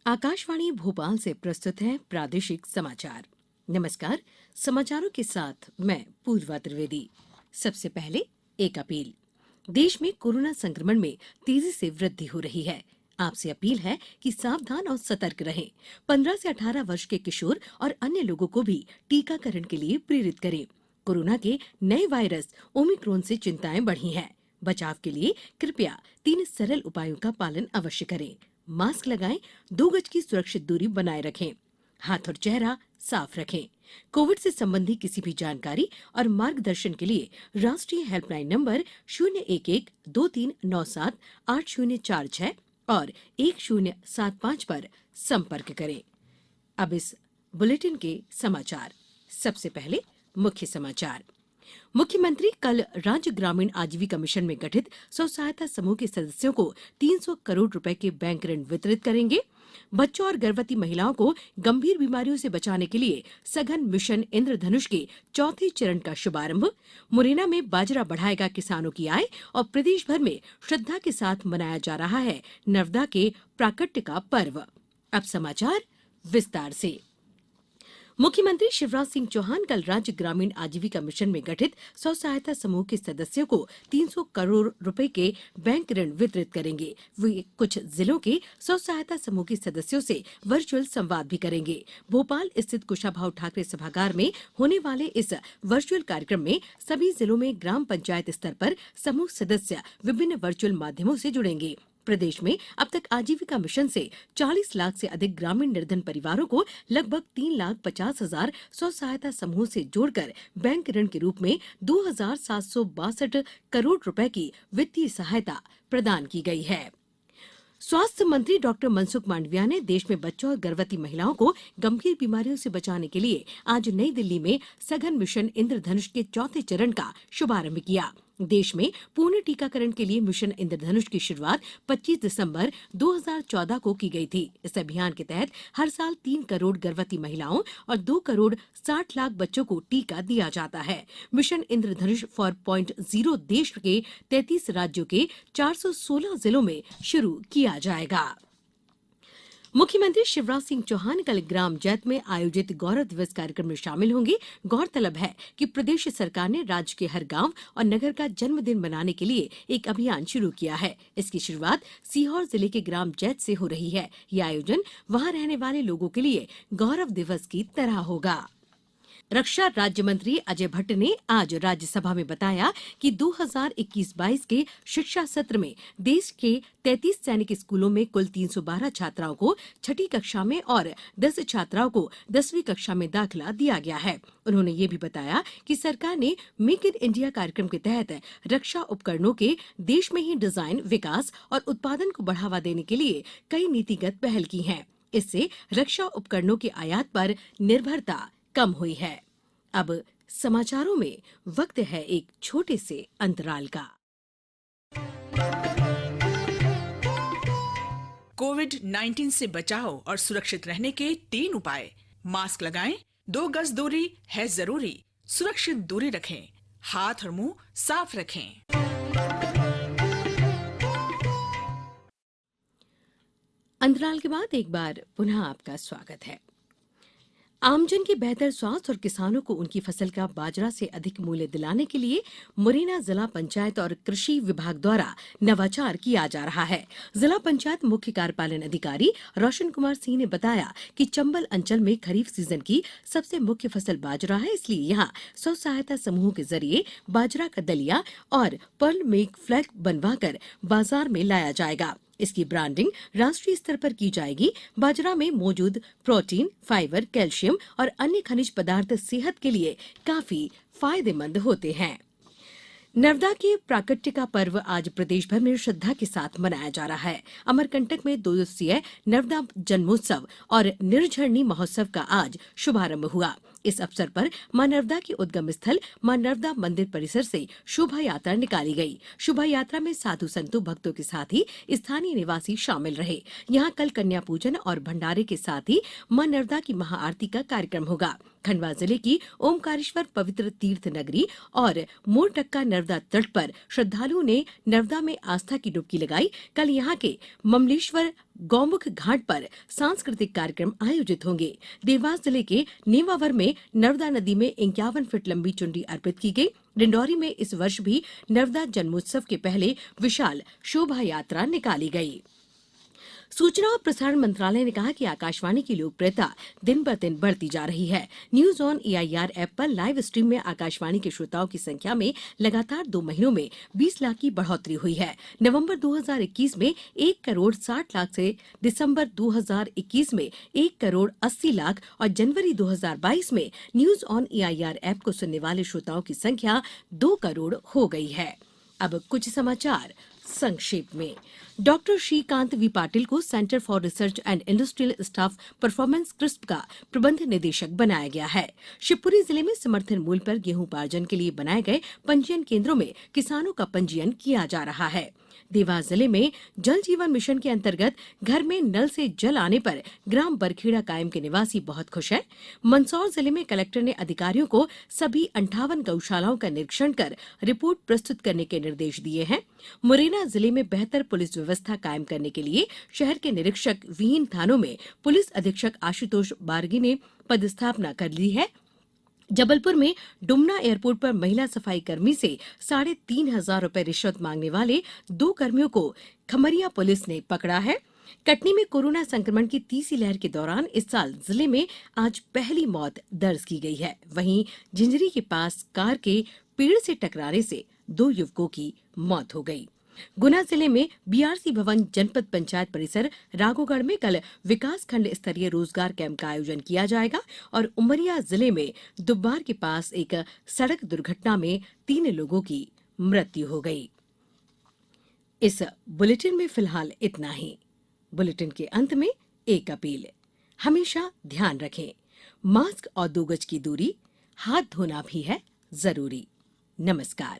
आकाशवाणी भोपाल से प्रस्तुत है प्रादेशिक समाचार। नमस्कार। समाचारों के साथ मैं पूर्वा त्रिवेदी। सबसे पहले एक अपील। देश में कोरोना संक्रमण में तेजी से वृद्धि हो रही है। आपसे अपील है कि सावधान और सतर्क रहें। 15 से 18 वर्ष के किशोर और अन्य लोगों को भी टीकाकरण के लिए प्रेरित करें। कोरोना के नए वायरस ओमिक्रॉन से चिंताएं बढ़ी हैं। बचाव के लिए कृपया 3 सरल उपायों का पालन अवश्य करें। मास्क लगाएं, 2 गज की सुरक्षित दूरी बनाए रखें, हाथ और चेहरा साफ रखें। कोविड से संबंधी किसी भी जानकारी और मार्गदर्शन के लिए राष्ट्रीय हेल्पलाइन नंबर 011-2397-8046 और 1075 पर संपर्क करें। अब इस बुलेटिन के समाचार। सबसे पहले मुख्य समाचार। मुख्यमंत्री कल राज्य ग्रामीण आजीविका मिशन में गठित स्व सहायता समूह के सदस्यों को 300 करोड़ रुपए के बैंक ऋण वितरित करेंगे। बच्चों और गर्भवती महिलाओं को गंभीर बीमारियों से बचाने के लिए सघन मिशन इंद्रधनुष के चौथे चरण का शुभारंभ। मुरैना में बाजरा बढ़ाएगा किसानों की आय और प्रदेश भर में श्रद्धा के साथ मनाया जा रहा है नर्मदा के प्राकट्य का पर्व। अब समाचार विस्तार से। मुख्यमंत्री शिवराज सिंह चौहान कल राज्य ग्रामीण आजीविका मिशन में गठित स्व सहायता समूह के सदस्यों को 300 करोड़ रुपए के बैंक ऋण वितरित करेंगे। वे कुछ जिलों के स्व सहायता समूह के सदस्यों से वर्चुअल संवाद भी करेंगे। भोपाल स्थित कुशाभाऊ ठाकरे सभागार में होने वाले इस वर्चुअल कार्यक्रम में सभी जिलों में ग्राम पंचायत स्तर पर समूह सदस्य विभिन्न वर्चुअल माध्यमों से जुड़ेंगे। प्रदेश में अब तक आजीविका मिशन से 40 लाख से अधिक ग्रामीण निर्धन परिवारों को लगभग 3,50,000 स्व सहायता समूह से जोड़कर बैंक ऋण के रूप में 2,762 करोड़ रुपए की वित्तीय सहायता प्रदान की गई है। स्वास्थ्य मंत्री डॉक्टर मनसुख मांडविया ने देश में बच्चों और गर्भवती महिलाओं को गंभीर बीमारियों से बचाने के लिए आज नई दिल्ली में सघन मिशन इंद्रधनुष के चौथे चरण का शुभारंभ किया। देश में पूर्ण टीकाकरण के लिए मिशन इंद्रधनुष की शुरुआत 25 दिसंबर 2014 को की गई थी। इस अभियान के तहत हर साल 3 करोड़ गर्भवती महिलाओं और 2 करोड़ 60 लाख बच्चों को टीका दिया जाता है। मिशन इंद्रधनुष 4.0 देश के 33 राज्यों के 416 जिलों में शुरू किया जाएगा। मुख्यमंत्री शिवराज सिंह चौहान कल ग्राम जैत में आयोजित गौरव दिवस कार्यक्रम में शामिल होंगे। गौरतलब है कि प्रदेश सरकार ने राज्य के हर गांव और नगर का जन्मदिन मनाने के लिए एक अभियान शुरू किया है। इसकी शुरुआत सीहोर जिले के ग्राम जैत से हो रही है। यह आयोजन वहां रहने वाले लोगों के लिए गौरव दिवस की तरह होगा। रक्षा राज्य मंत्री अजय भट्ट ने आज राज्यसभा में बताया कि 2021-22 के शिक्षा सत्र में देश के 33 सैनिक स्कूलों में कुल 312 छात्राओं को छठी कक्षा में और 10 छात्राओं को 10वीं कक्षा में दाखिला दिया गया है। उन्होंने ये भी बताया कि सरकार ने मेक इन इंडिया कार्यक्रम के तहत रक्षा उपकरणों के देश में ही डिजाइन, विकास और उत्पादन को बढ़ावा देने के लिए कई नीतिगत पहल की हैं। इससे रक्षा उपकरणों के आयात पर निर्भरता कम हुई है। अब समाचारों में वक्त है एक छोटे से अंतराल का। कोविड-19 से बचाव और सुरक्षित रहने के 3 उपाय। मास्क लगाएं, 2 गज दूरी है जरूरी, सुरक्षित दूरी रखें, हाथ और मुंह साफ रखें। अंतराल के बाद एक बार पुनः आपका स्वागत है। आमजन के बेहतर स्वास्थ्य और किसानों को उनकी फसल का बाजरा से अधिक मूल्य दिलाने के लिए मुरैना जिला पंचायत और कृषि विभाग द्वारा नवाचार किया जा रहा है। जिला पंचायत मुख्य कार्यपालन अधिकारी रोशन कुमार सिंह ने बताया कि चंबल अंचल में खरीफ सीजन की सबसे मुख्य फसल बाजरा है, इसलिए यहां स्व सहायता समूह के जरिए बाजरा का दलिया और पर्ल मिल्क फ्लैग बनवाकर बाजार में लाया जाएगा। इसकी ब्रांडिंग राष्ट्रीय स्तर पर की जाएगी। बाजरा में मौजूद प्रोटीन, फाइबर, कैल्शियम और अन्य खनिज पदार्थ सेहत के लिए काफी फायदेमंद होते हैं। नर्मदा के प्राकट्य का पर्व आज प्रदेश भर में श्रद्धा के साथ मनाया जा रहा है। अमरकंटक में 2 दिवसीय नर्मदा जन्मोत्सव और निर्झरणी महोत्सव का आज शुभारंभ हुआ। इस अवसर पर मां नर्मदा के उद्गम स्थल मां नर्मदा मंदिर परिसर से शोभा यात्रा निकाली गई। शोभा यात्रा में साधु संतों, भक्तों के साथ ही स्थानीय निवासी शामिल रहे। यहाँ कल कन्या पूजन और भंडारे के साथ ही मां नर्मदा की महाआरती का कार्यक्रम होगा। खंडवा जिले की ओमकारेश्वर पवित्र तीर्थ नगरी और मोरटक्का नर्मदा तट पर श्रद्धालुओं ने नर्मदा में आस्था की डुबकी लगाई। कल यहां के ममलेश्वर गौमुख घाट पर सांस्कृतिक कार्यक्रम आयोजित होंगे। देवास जिले के नेमावर में नर्मदा नदी में 51 फीट लंबी चुनरी अर्पित की गई। डिंडौरी में इस वर्ष भी नर्मदा जन्मोत्सव के पहले विशाल शोभा यात्रा निकाली गई। सूचना और प्रसारण मंत्रालय ने कहा कि आकाशवाणी की लोकप्रियता दिन ब दिन बढ़ती जा रही है। न्यूज ऑन एआईआर ऐप पर लाइव स्ट्रीम में आकाशवाणी के श्रोताओं की संख्या में लगातार 2 महीनों में 20 लाख की बढ़ोतरी हुई है। नवंबर 2021 में 1 करोड़ 60 लाख से दिसंबर 2021 में 1 करोड़ 80 लाख और जनवरी 2022 में न्यूज ऑन एआईआर ऐप को सुनने वाले श्रोताओं की संख्या 2 करोड़ हो गई है। अब कुछ समाचार संक्षेप में। डॉक्टर श्रीकांत वी पाटिल को centre for research and industrial staff performance crisp का प्रबंध निदेशक बनाया गया है। शिवपुरी जिले में समर्थन मूल्य पर गेहूं उपार्जन के लिए बनाए गए पंजीयन केंद्रों में किसानों का पंजीयन किया जा रहा है। देवास जिले में जल जीवन मिशन के अंतर्गत घर में नल से जल आने पर ग्राम बरखेड़ा कायम के निवासी बहुत खुश हैं। मंदसौर जिले में कलेक्टर ने अधिकारियों को सभी 58 गौशालाओं का निरीक्षण कर रिपोर्ट प्रस्तुत करने के निर्देश दिए हैं। मुरैना जिले में बेहतर पुलिस व्यवस्था कायम करने के लिए शहर के निरीक्षक विहीन थानों में पुलिस अधीक्षक आशुतोष बारगी ने पदस्थापना कर ली है। जबलपुर में डुमना एयरपोर्ट पर महिला सफाई कर्मी से 3,500 रुपए रिश्वत मांगने वाले 2 कर्मियों को खमरिया पुलिस ने पकड़ा है। कटनी में कोरोना संक्रमण की तीसरी लहर के दौरान इस साल जिले में आज पहली मौत दर्ज की गई है। वहीं झिंझरी के पास कार के पेड़ से टकराने से 2 युवकों की मौत हो गई। गुना जिले में बीआरसी भवन जनपद पंचायत परिसर राघोगढ़ में कल विकास खंड स्तरीय रोजगार कैंप का आयोजन किया जाएगा और उमरिया जिले में दुब्बार के पास एक सड़क दुर्घटना में 3 लोगों की मृत्यु हो गई। इस बुलेटिन में फिलहाल इतना ही। बुलेटिन के अंत में एक अपील, हमेशा ध्यान रखें, मास्क और 2 गज की दूरी, हाथ धोना भी है जरूरी। नमस्कार।